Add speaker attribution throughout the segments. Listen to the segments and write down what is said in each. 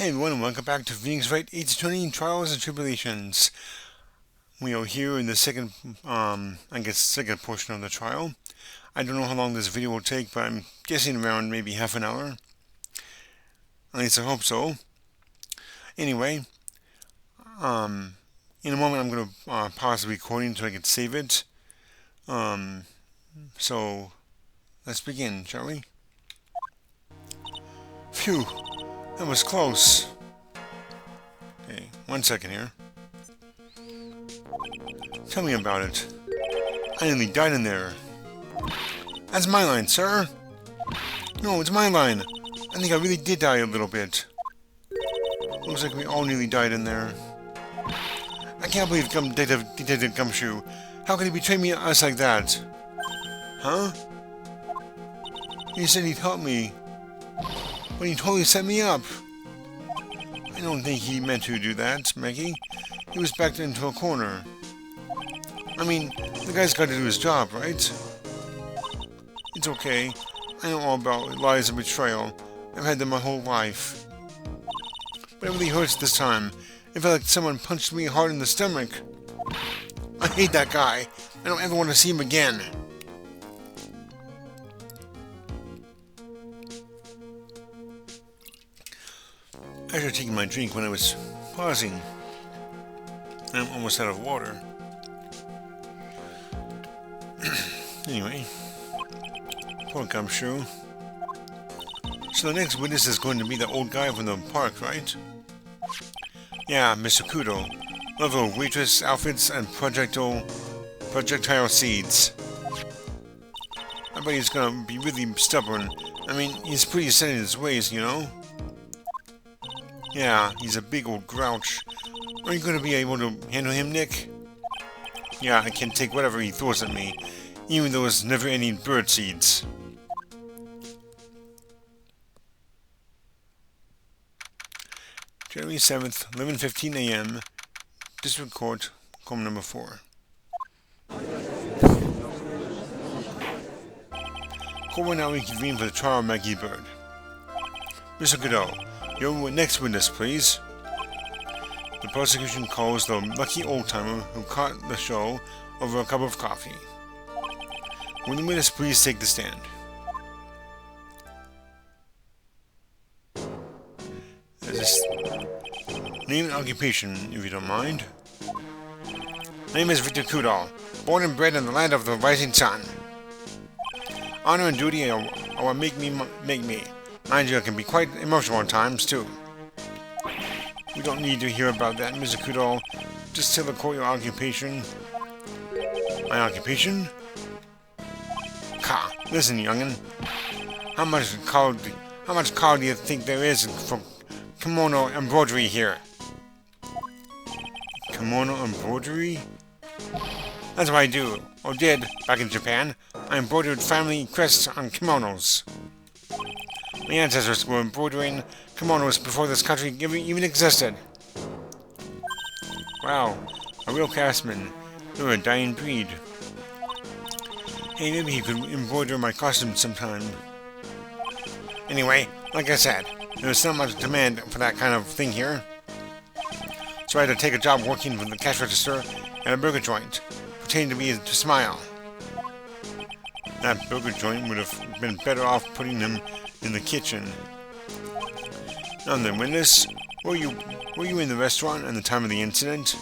Speaker 1: Hey everyone, and welcome back to Phoenix Wright 8-20 Trials and Tribulations. We are here in the second portion of the trial. I don't know how long this video will take, but I'm guessing around maybe half an hour. At least I hope so. Anyway, in a moment I'm going to pause the recording so I can save it. So, let's begin, shall we? Phew, that was close. Okay, 1 second here. Tell me about it. I nearly died in there. That's my line, sir. No, it's my line. I think I really did die a little bit. Looks like we all nearly died in there. I can't believe Detective Gumshoe. How could he betray us like that? Huh? He said he'd help me. But he totally set me up. I don't think he meant to do that, Maggie. He was backed into a corner. I mean, the guy's got to do his job, right? It's okay. I know all about lies and betrayal. I've had them my whole life. But it really hurts this time. It felt like someone punched me hard in the stomach. I hate that guy. I don't ever want to see him again. I should have taken my drink when I was pausing. I'm almost out of water. Anyway, poor Gumshoe. So the next witness is going to be the old guy from the park, right? Yeah, Mr. Kudo. Level waitress outfits and projectile seeds. I bet he's gonna be really stubborn. I mean, he's pretty set in his ways, you know? Yeah, he's a big old grouch. Are you going to be able to handle him, Nick? Yeah, I can take whatever he throws at me, even though it's never-ending bird seeds. January 7th, 11:15 a.m., District Court, Column number 4. Court will now reconvene for the trial of Maggie Bird. Mr. Kudo, your next witness, please. The prosecution calls the lucky old-timer who caught the show over a cup of coffee. Will the witness please take the stand? Name and occupation, if you don't mind. My name is Victor Kudo, born and bred in the land of the rising sun. Honor and duty are what make me. Mind you, it can be quite emotional at times, too. We don't need to hear about that, Mr. Kudo. Just tell the court your occupation. My occupation? Listen, youngin'. How much call do you think there is for kimono embroidery here? Kimono embroidery? That's what I do, or did, back in Japan. I embroidered family crests on kimonos. My ancestors were embroidering kimonos before this country even existed. Wow, a real craftsman. You're a dying breed. Hey, maybe he could embroider my costume sometime. Anyway, like I said, there's not much demand for that kind of thing here. So I had to take a job working for the cash register at a burger joint, pretending to be a Smile. That burger joint would have been better off putting him in the kitchen. Now then, witness, were you in the restaurant at the time of the incident?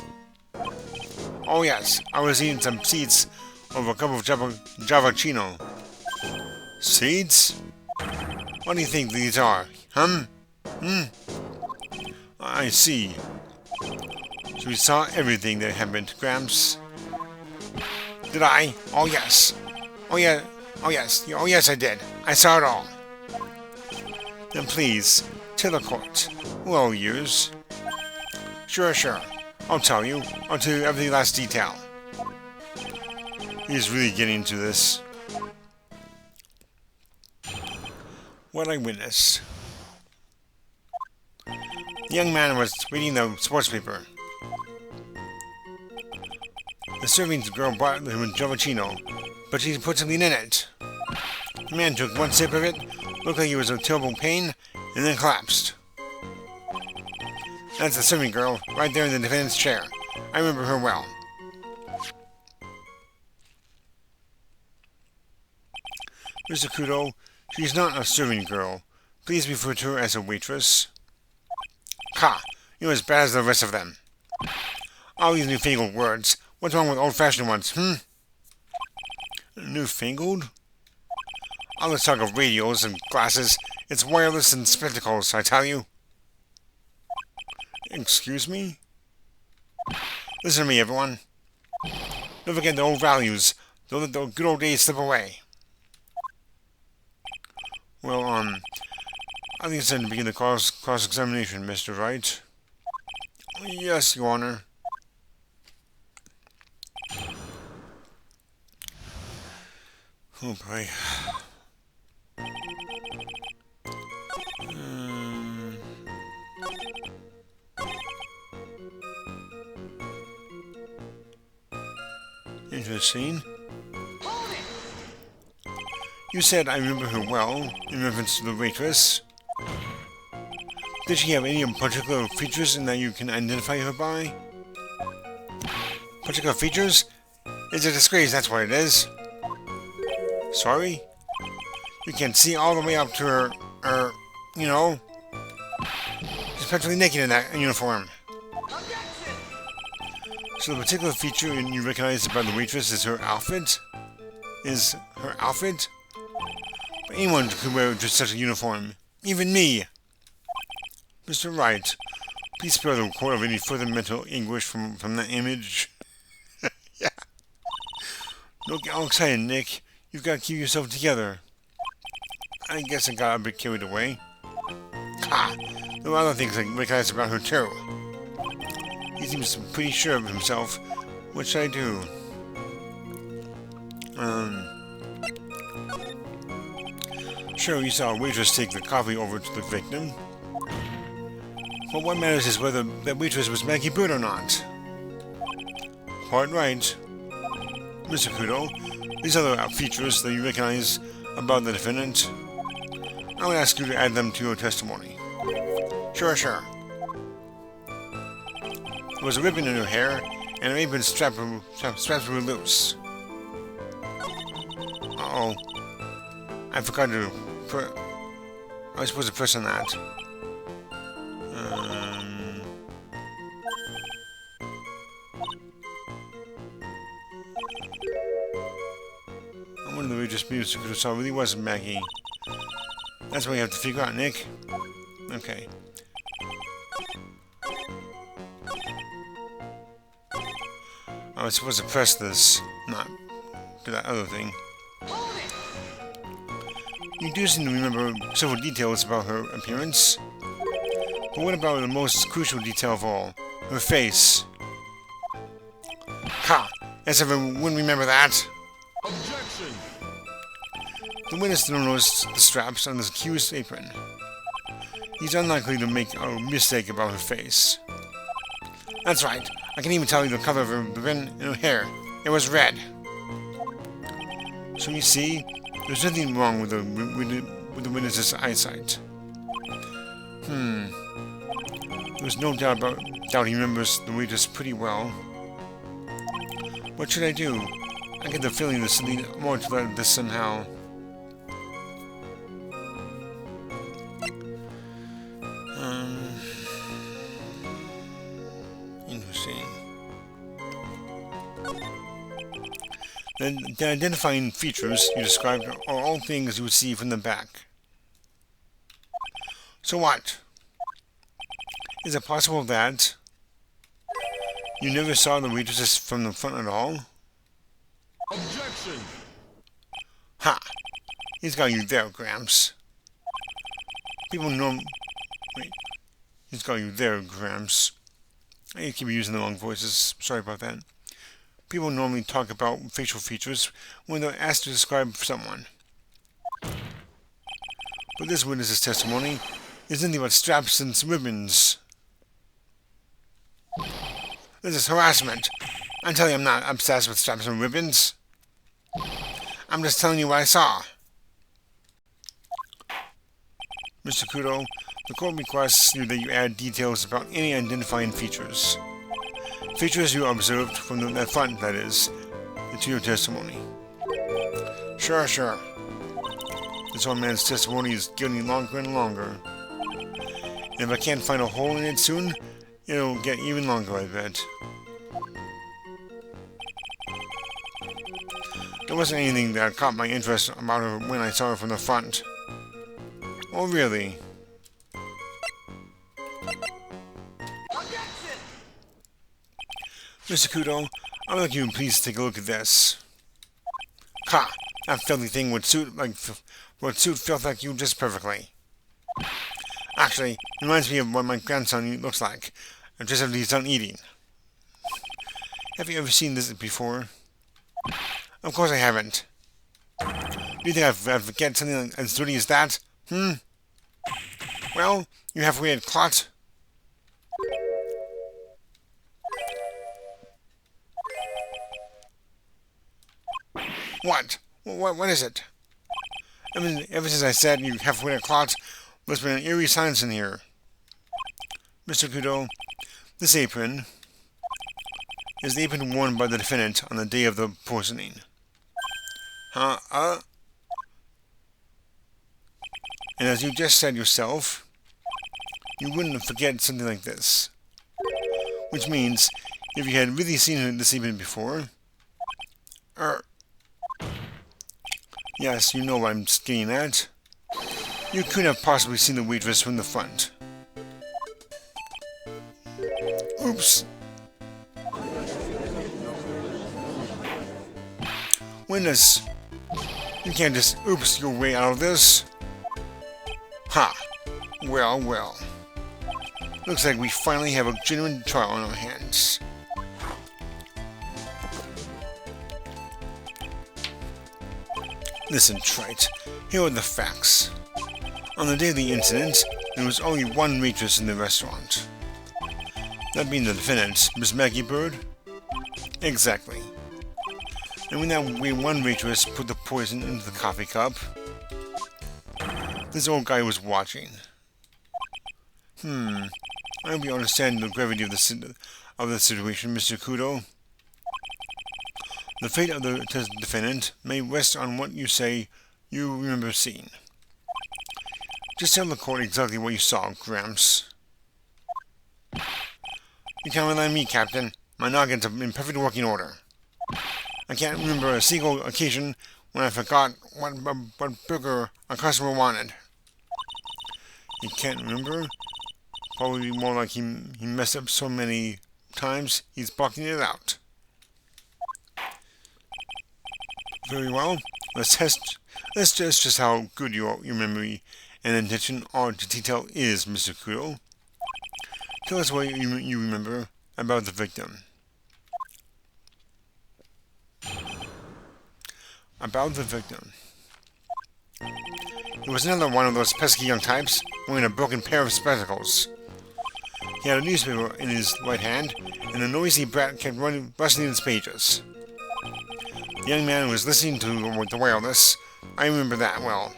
Speaker 1: Oh yes, I was eating some seeds over a cup of Javachino. Seeds? What do you think these are? I see. So you saw everything that happened, Gramps? Did I? Oh yes. Oh yeah. Oh yes. Oh yes, I did. I saw it all. Then please, tell the court. We're all ears. Sure. I'll tell you. I'll tell you every last detail. He's really getting into this. What I witnessed. The young man was reading the sports paper. The serving girl brought him a Javachino, but she put something in it. The man took one sip of it, looked like he was in terrible pain, and then collapsed. That's the serving girl, right there in the defendant's chair. I remember her well. Mr. Kudo, she's not a serving girl. Please refer to her as a waitress. Ha! You're as bad as the rest of them. All these newfangled words. What's wrong with old-fashioned ones, Newfangled? All this talk of radios and glasses, it's wireless and spectacles, I tell you. Excuse me? Listen to me, everyone. Don't forget the old values. Don't let the good old days slip away. Well, I think it's time to begin the cross-examination, Mr. Wright. Yes, Your Honor. Oh boy. Interesting. You said I remember her well, in reference to the waitress. Did she have any particular features in that you can identify her by? Particular features? It's a disgrace, that's what it is. Sorry? You can see all the way up to her, you know. She's practically naked in that uniform. So the particular feature you recognize about the waitress is her outfit? Is her outfit? But anyone could wear just such a uniform. Even me! Mr. Wright, please spare the court of any further mental anguish from that image. Yeah. Don't get all excited, Nick. You've got to keep yourself together. I guess I got a bit carried away. Ha! There were other things I recognized about her, too. He seems pretty sure of himself. What should I do? Sure, you saw a waitress take the coffee over to the victim. But what matters is whether that waitress was Maggie Bird or not. Quite right. Mr. Kudo, these other features that you recognize about the defendant, I would ask you to add them to your testimony. Sure. There was a ribbon in her hair, and her apron straps were loose. Uh-oh. I forgot to put... I was supposed to press on that. I wonder if we just Mr. Kudo saw really wasn't Maggie. That's what you have to figure out, Nick. Okay. I was supposed to press this, not do that other thing. You do seem to remember several details about her appearance. But what about the most crucial detail of all? Her face. Ha! As if I wouldn't remember that.
Speaker 2: Objection!
Speaker 1: The witness noticed the straps on the accused's apron. He's unlikely to make a mistake about her face. That's right. I can even tell you the color of her ribbon and her hair. It was red. So you see, there's nothing wrong with the witness's eyesight. There's no doubt he remembers the waitress pretty well. What should I do? I get the feeling there's something more to this somehow. Interesting. The identifying features you described are all things you would see from the back. So what? Is it possible that you never saw the waitresses from the front at all?
Speaker 2: Objection!
Speaker 1: Ha! He's got you there, Gramps. He's got you there, Gramps. I keep using the wrong voices. Sorry about that. People normally talk about facial features when they're asked to describe someone. But this witness's testimony is nothing but straps and ribbons. This is harassment. I'm telling you I'm not obsessed with straps and ribbons. I'm just telling you what I saw. Mr. Kudo, the court requests that you add details about any identifying features. Features you observed from that front, that is, to your testimony. Sure, sure. This old man's testimony is getting longer and longer. And if I can't find a hole in it soon, it'll get even longer, I bet. There wasn't anything that caught my interest about her when I saw her from the front. Oh, really? Mr. Kudo, I would like you to please take a look at this. Ha! That filthy thing would suit filth like you just perfectly. Actually, it reminds me of what my grandson looks like, just after he's done eating. Have you ever seen this before? Of course I haven't. Do you think I'd forget something as dirty as that? Well, you have weird clot. What? What is it? Ever since I said you have weird clot, there's been an eerie silence in here. Mr. Kudo, this apron is the apron worn by the defendant on the day of the poisoning. And as you just said yourself, you wouldn't forget something like this. Which means, if you had really seen this apron before... Yes, you know what I'm getting at. You couldn't have possibly seen the waitress from the front. Oops. Witness, you can't just oops your way out of this. Ha! Well, well. Looks like we finally have a genuine trial on our hands. Listen, Trite, here are the facts. On the day of the incident, there was only one waitress in the restaurant. That being the defendant, Miss Maggie Bird? Exactly. And when that one waitress put the poison into the coffee cup, this old guy was watching. I hope you understand the gravity of the situation, Mr. Kudo. The fate of the defendant may rest on what you say you remember seeing. Just tell the court exactly what you saw, Gramps. You can't rely on me, Captain. My noggin's in perfect working order. I can't remember a single occasion when I forgot what burger a customer wanted. You can't remember? Probably more like he messed up so many times, he's blocking it out. Very well. Let's test just how good your memory and attention to detail is, Mr. Kudo. Tell us what you remember about the victim. About the victim. It was another one of those pesky young types wearing a broken pair of spectacles. He had a newspaper in his right hand, and the noisy brat kept rustling its pages. The young man was listening to the wireless. I remember that well.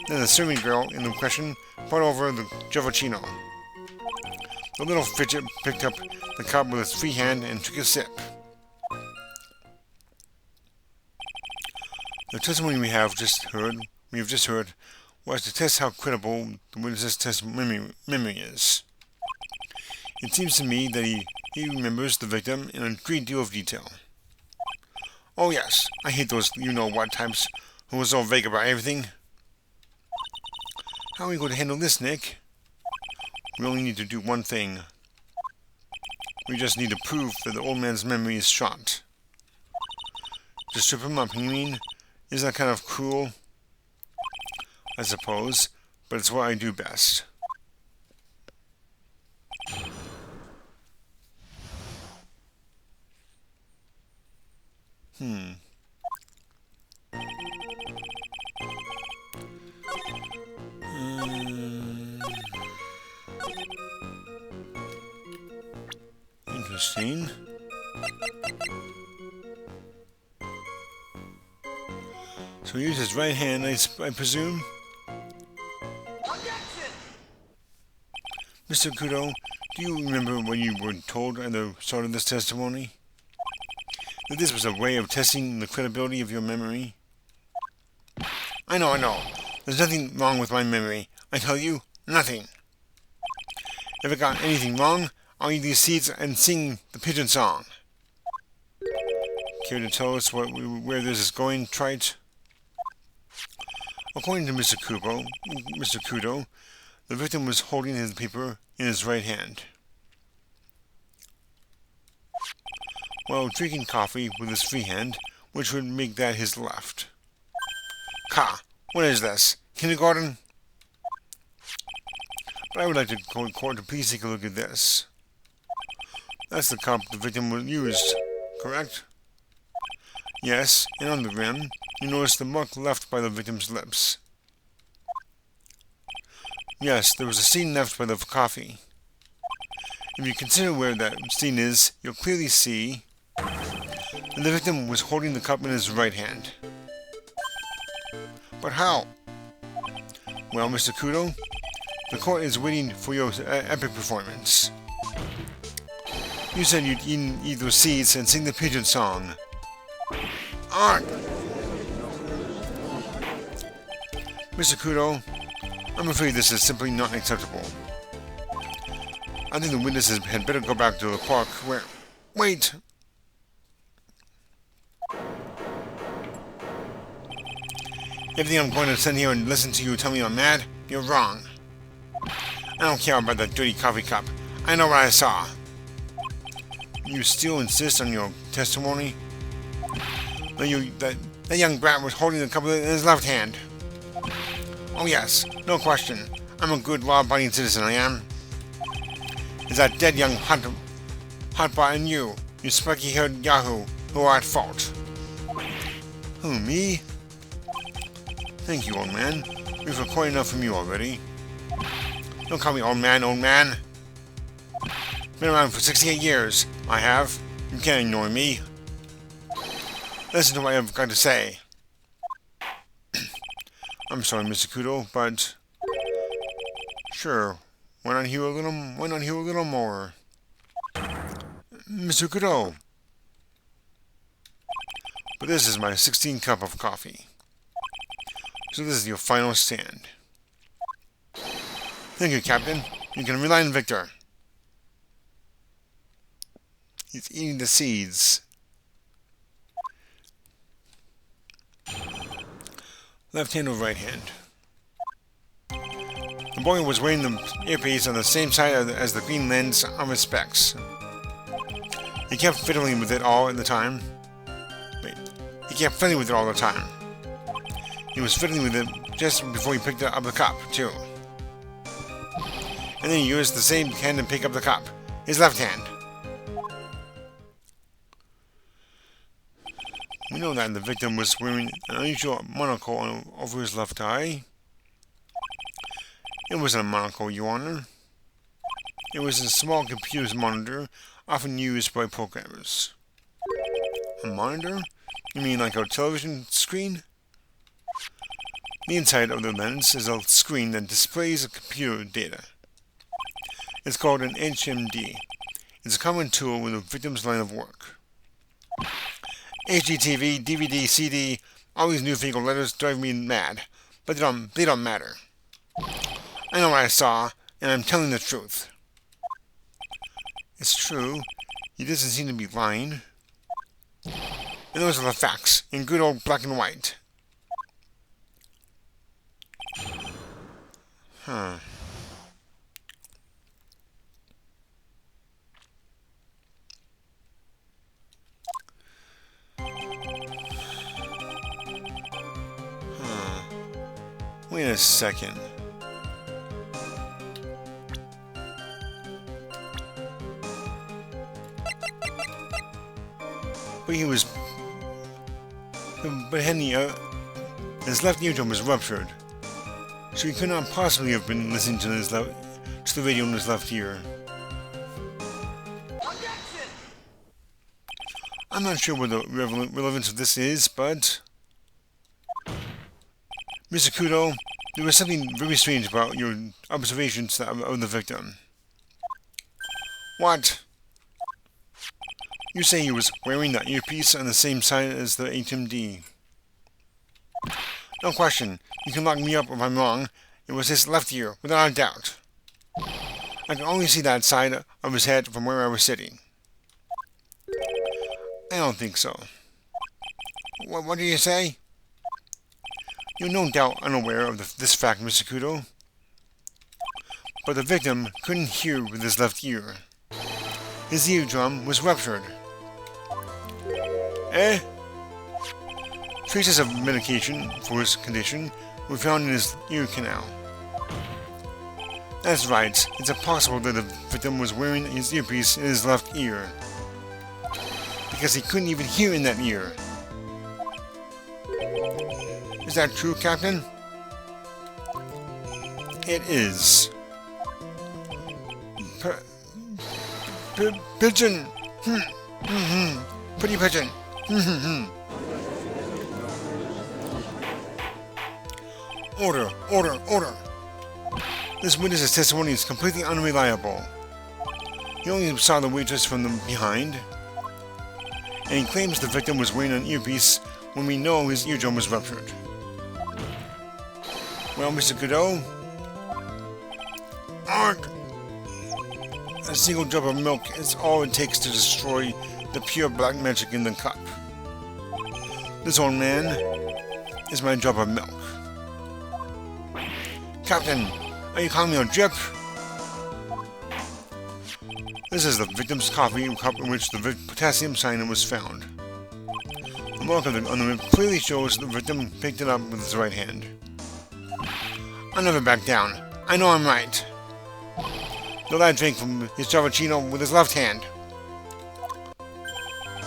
Speaker 1: Then the serving girl in the question brought over the Giovacchino. The little fidget picked up the cup with his free hand and took a sip. The testimony we have just heard was to test how credible the witness's memory is. It seems to me that he remembers the victim in a great deal of detail. Oh yes, I hate those you-know-what types who are so vague about everything. How are we going to handle this, Nick? We only need to do one thing. We just need to prove that the old man's memory is shot. To strip him up, you mean? Isn't that kind of cruel? I suppose, but it's what I do best. Interesting. So he used his right hand, I presume? Mr. Kudo, do you remember when you were told at the start of this testimony that this was a way of testing the credibility of your memory? I know. There's nothing wrong with my memory. I tell you, nothing. If I got anything wrong, I'll eat these seeds and sing the pigeon song. Care to tell us where this is going, Trite? According to Mr. Kudo, the victim was holding his paper in his right hand, while drinking coffee with his free hand, which would make that his left. What is this? Kindergarten? But I would like to go to court to please take a look at this. That's the cup the victim used, correct? Yes, and on the rim, you notice the mark left by the victim's lips. Yes, there was a stain left by the coffee. If you consider where that stain is, you'll clearly see that the victim was holding the cup in his right hand. But how? Well, Mr. Kudo, the court is waiting for your epic performance. You said you'd eat those seeds and sing the pigeon song. Mr. Kudo, I'm afraid this is simply not acceptable. I think the witnesses had better go back to the park where... Wait! If you think I'm going to sit here and listen to you tell me I'm mad, you're wrong. I don't care about that dirty coffee cup. I know what I saw. You still insist on your testimony? That young brat was holding the cup in his left hand. Oh yes, no question. I'm a good law-abiding citizen, I am. It's that dead young hotbot and you spiky-haired yahoo, who are at fault. Who, me? Thank you, old man. We've heard quite enough from you already. Don't call me old man. Been around for 68 years, I have. You can't ignore me. Listen to what I've got to say. I'm sorry, Mr. Kudo, but... Sure, why not hear a little more? Mr. Kudo. But this is my 16th cup of coffee. So this is your final stand. Thank you, Captain. You can rely on Victor. He's eating the seeds. Left hand or right hand? The boy was wearing the earpiece on the same side as the green lens of his specs. He kept fiddling with it all the time. He was fiddling with it just before he picked up the cup, too. And then he used the same hand to pick up the cup. His left hand. We know that the victim was wearing an unusual monocle over his left eye. It wasn't a monocle, Your Honor. It was a small computer monitor often used by programmers. A monitor? You mean like a television screen? The inside of the lens is a screen that displays computer data. It's called an HMD. It's a common tool with a victim's line of work. HDTV, DVD, CD, all these newfangled letters drive me mad, but they don't matter. I know what I saw, and I'm telling the truth. It's true. He doesn't seem to be lying. And those are the facts, in good old black and white. Huh. Wait a second. But Henry, his left eardrum was ruptured, so he could not possibly have been listening to the radio in his left ear.
Speaker 3: Objection!
Speaker 1: I'm not sure what the relevance of this is, but... Mr. Kudo, There was something very strange about your observations of the victim. What? You say he was wearing the earpiece on the same side as the HMD. No question. You can lock me up if I'm wrong. It was his left ear, without a doubt. I can only see that side of his head from where I was sitting. I don't think so. What do you say? You're no doubt unaware of this fact, Mr. Kudo. But the victim couldn't hear with his left ear. His eardrum was ruptured. Eh? Traces of medication for his condition were found in his ear canal. That's right. It's impossible that the victim was wearing his earpiece in his left ear, because he couldn't even hear in that ear. Is that true, Captain? It is. Pigeon! Pretty pigeon! Order! Order! Order! This witness's testimony is completely unreliable. He only saw the waitress from behind, and he claims the victim was wearing an earpiece when we know his eardrum was ruptured. Well, Mr. Kudo? Arg! A single drop of milk is all it takes to destroy the pure black magic in the cup. This old man is my drop of milk. Captain, are you calling me a drip? This is the victim's coffee cup in which the potassium cyanide was found. The mark on the lip clearly shows the victim picked it up with his right hand. I'll never back down. I know I'm right. The lad drank from his Javachino with his left hand.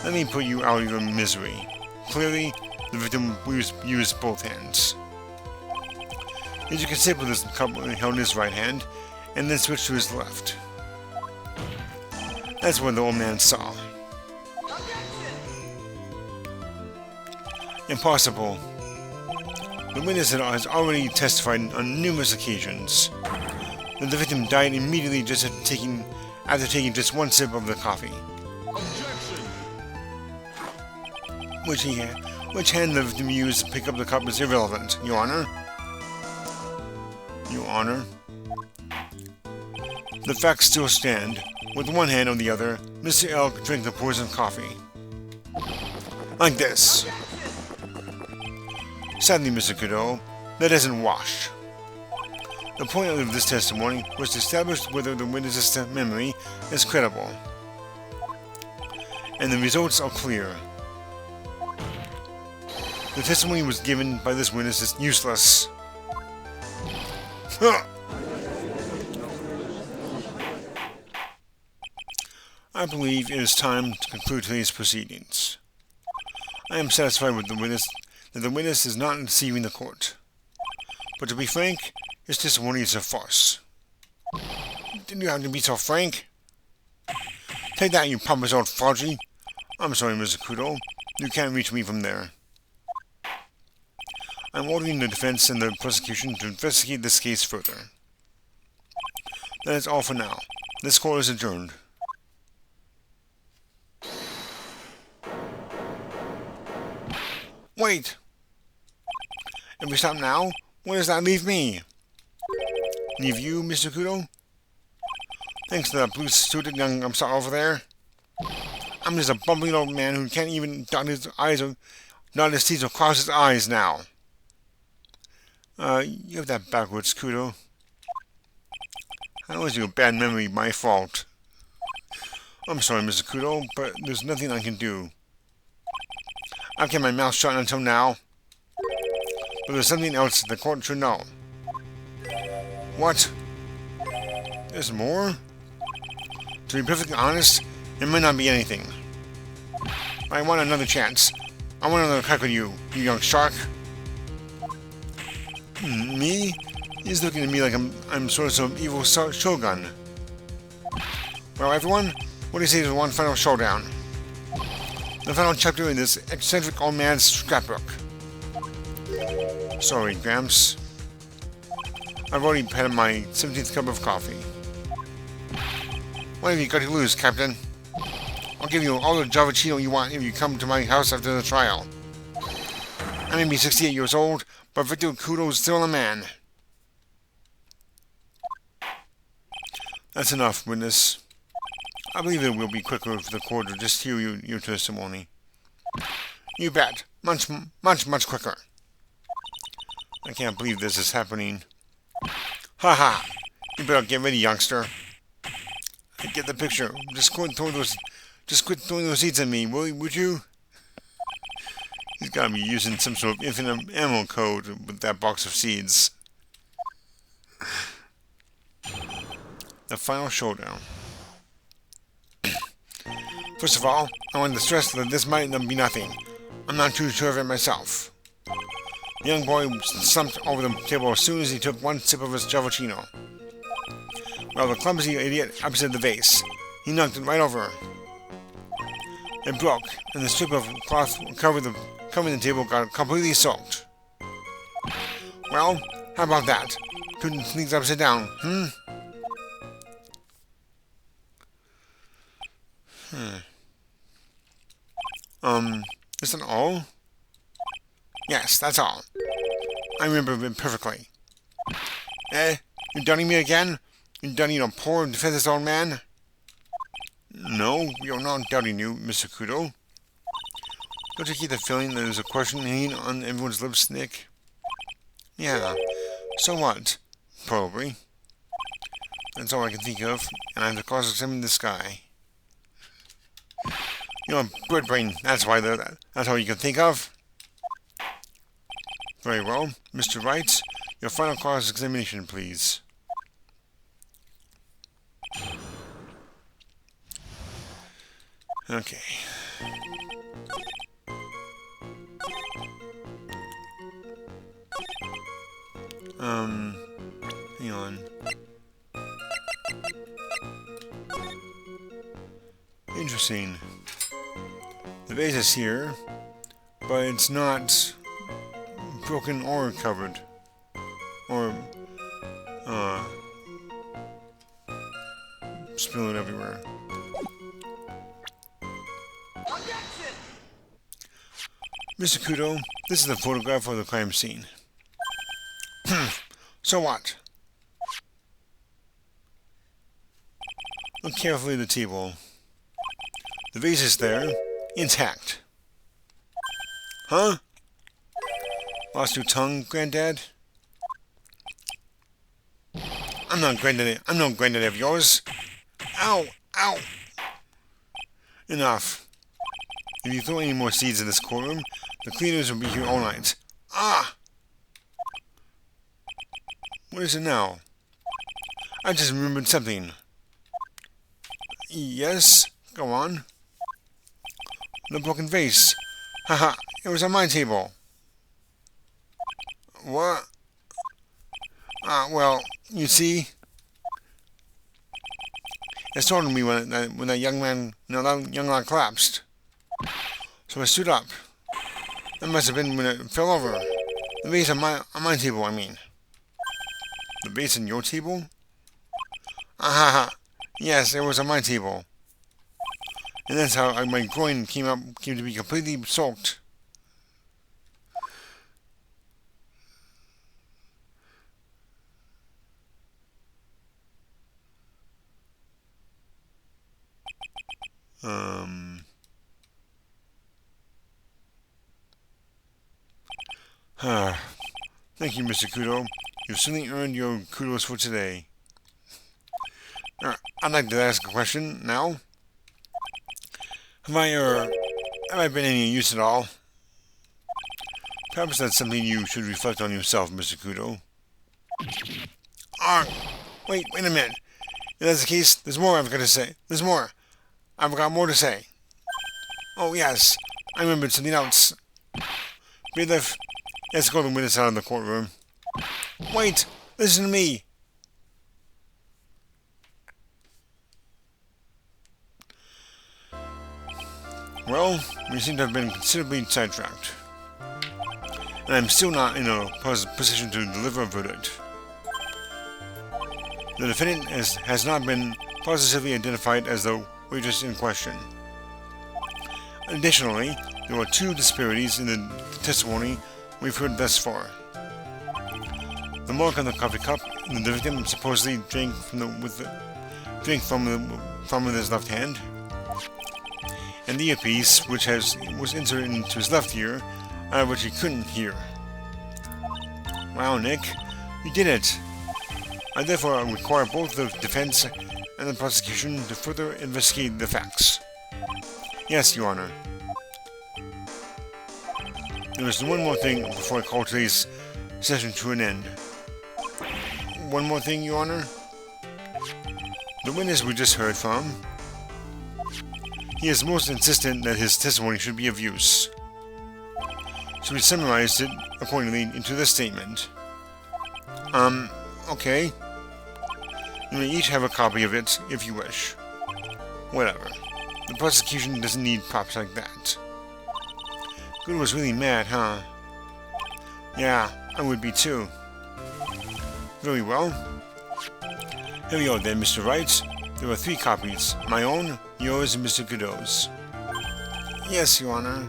Speaker 1: Let me put you out of your misery. Clearly, the victim used both hands. As you can sip with his cup held in his right hand, and then switch to his left. That's what the old man saw. Impossible. The witness has already testified on numerous occasions that the victim died immediately after taking just one sip of the coffee.
Speaker 2: Objection.
Speaker 1: Which hand the victim used to pick up the cup is irrelevant, Your Honor. Your Honor. The facts still stand. With one hand on the other, Mr. Elk drank the poisoned coffee. Like this. Sadly, Mr. Kudo, that isn't wash. The point of this testimony was to establish whether the witness's memory is credible. And the results are clear. The testimony was given by this witness is useless. I believe it is time to conclude today's proceedings. I am satisfied with the witness that the witness is not deceiving the court. But to be frank, his testimony is a farce. Didn't you have to be so frank? Take that, you pompous old fudgy. I'm sorry, Mr. Kudo. You can't reach me from there. I'm ordering the defense and the prosecution to investigate this case further. That is all for now. This court is adjourned. Wait! If we stop now, where does that leave me? Leave you, Mr. Kudo? Thanks to that blue-suited young upstart over there. I'm just a bumbling old man who can't even dot his teeth or cross his eyes now. You have that backwards, Kudo. How is your bad memory my fault? I'm sorry, Mr. Kudo, but there's nothing I can do. I've kept my mouth shut until now. But there's something else the court should know. What? There's more? To be perfectly honest, it might not be anything. But I want another chance. I want another crack with you, you young shark. Me? He's looking at me like I'm sort of some evil shogun. Well, everyone, what do you say to one final showdown? The final chapter in this eccentric old man's scrapbook. Sorry, Gramps. I've already had my 17th cup of coffee. What have you got to lose, Captain? I'll give you all the Javachino you want if you come to my house after the trial. I may be 68 years old, but Victor Kudo is still a man. That's enough, witness. I believe it will be quicker for the court to just hear your testimony. You bet. Much quicker. I can't believe this is happening. Ha ha! You better get ready, youngster. I get the picture. Just quit throwing those seeds at me, would you? He's got to be using some sort of infinite ammo code with that box of seeds. The final showdown. First of all, I want to stress that this might be nothing. I'm not too sure of it myself. The young boy slumped over the table as soon as he took one sip of his Javachino. Well, the clumsy idiot upset the vase. He knocked it right over. It broke, and the strip of cloth covering the table got completely soaked. Well, how about that? Turn things upside down, Is that all? Yes, that's all. I remember it perfectly. You dunning me again? You dunning a poor, defenseless old man? No, we are not doubting you, Mr. Kudo. Don't you get the feeling that there's a question hanging on everyone's lips, Nick? Yeah, so what? Probably. That's all I can think of, and I have to cross-examine this guy. You're a bird brain, that's why that's all you can think of? Very well, Mr. Wright, your final cross-examination, please. Okay. Hang on. Interesting. The vase is here, but it's not broken or covered. Or, spilling everywhere. Mr. Kudo, this is a photograph of the crime scene. So what? Look carefully at the table. The vase is there, intact. Huh? Lost your tongue, Granddad? I'm no granddad of yours. Ow! Ow! Enough. If you throw any more seeds in this courtroom, the cleaners will be here all night. Ah! What is it now? I just remembered something. Yes? Go on. The broken vase. Haha, it was on my table. What? Well, you see, it startled me when that young lad collapsed. So I stood up. That must have been when it fell over. The vase on my table, I mean. The vase on your table? Ahaha. Yes, it was on my table. And that's how my groin came to be completely soaked. Thank you, Mr. Kudo. You've certainly earned your kudos for today. I'd like to ask a question now. Have I been any use at all? Perhaps that's something you should reflect on yourself, Mr. Kudo. Wait a minute. If that's the case, there's more I've got to say. There's more. I've got more to say. Oh, yes. I remembered something else. Bailiff, let's go to the witness out of the courtroom. Wait! Listen to me! Well, we seem to have been considerably sidetracked. And I'm still not in a position to deliver a verdict. The defendant has not been positively identified as the waitress in question. Additionally, there are two disparities in the testimony we've heard thus far. The mark on the coffee cup the victim supposedly drank from with his left hand, and the earpiece which was inserted into his left ear, out of which he couldn't hear. Wow, Nick, you did it! I therefore require both the defense and the prosecution to further investigate the facts. Yes, Your Honor. There is one more thing before I call today's session to an end. One more thing, Your Honor. The witness we just heard from, he is most insistent that his testimony should be of use. So we summarized it accordingly into this statement. Okay. You may each have a copy of it if you wish. Whatever. The prosecution doesn't need props like that. Kudo was really mad, huh? Yeah, I would be too. Very well. Here we go then, Mr. Wright. There are 3 copies. My own, yours, and Mr. Kudo's. Yes, Your Honor.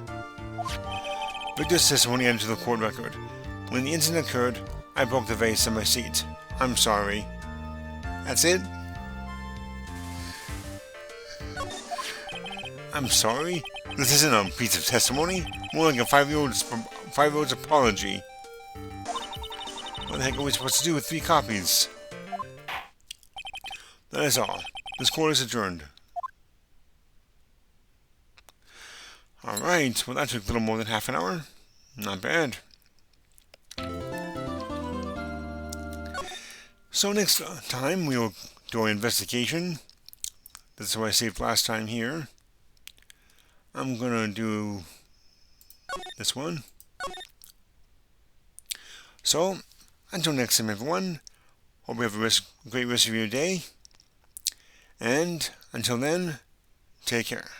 Speaker 1: Victor's testimony added to the court record. When the incident occurred, I broke the vase on my seat. I'm sorry. That's it? I'm sorry? This isn't a piece of testimony. More like a 5-year-old's apology. What the heck are we supposed to do with 3 copies? That is all. This court is adjourned. Alright, well that took a little more than half an hour. Not bad. So next time we'll do an investigation. That's what I saved last time here. I'm gonna do this one. So, until next time everyone, hope you have a great rest of your day. And until then, take care.